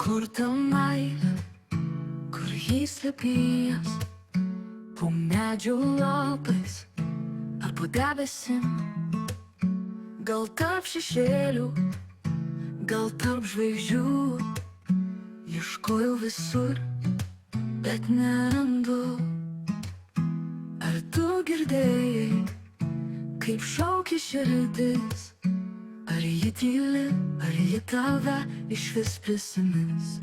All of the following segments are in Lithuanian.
Kur ta meilė, kur jis slėpėjas, po medžių lapais ar po debesim, gal tarp šešėlių, gal tarp žvaigždžių. Ieškojau visur, bet nerandu. Ar tu girdėjai, kaip šaukia širdis? Ar ji tyli, ar ji tave išvis prisimins?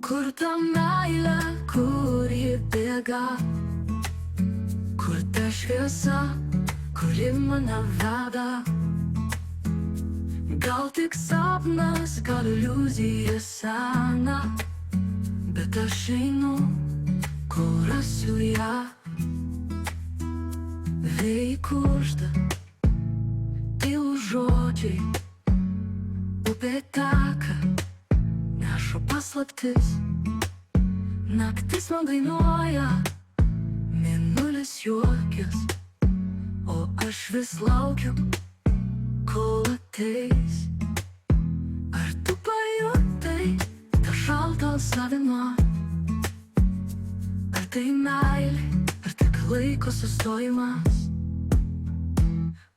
Kur ta meilė, kur ji bėga? Kur ta šviesa, kuri mane veda? Gal tik sapnas, gal iliuzija sena, bet aš einu, kur rasiu ją. Vėjai kužda, tylūs žodžiai, upė teka, neša paslaptis. Naktis man dainuoja, mėnulis juokias, o aš vis laukiu, kol ateis. Ar tu pajutai tą šaltą alsavimą? Ar tai meilė, ar tik laiko sustojimas?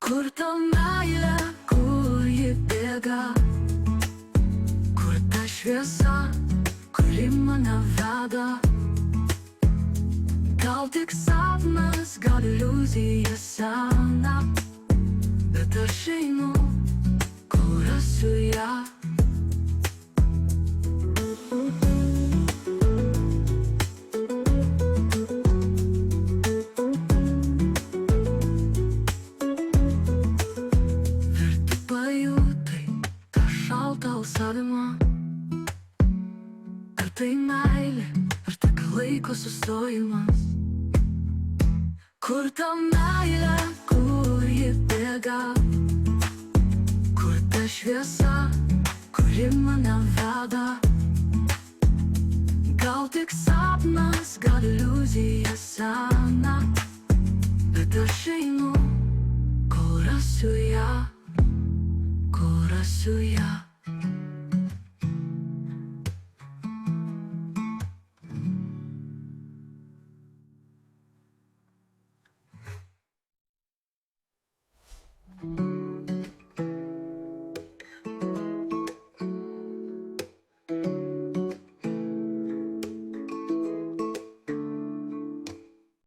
Kur ta meilė, kur ji bėga? Kur ta šviesa, kuri mane veda? Gal tik sapnas, gal iliuzija sena, bet aš einu, kur rasiu ją. Ar tai meilė, ar tik laiko sustojimas? Kur ta meilė, kur ji bėga? Kur ta šviesa, kuri mane veda? Gal tik sapnas, gal iliuzija sena, bet aš einu, kol rasiu ją, kol rasiu ją.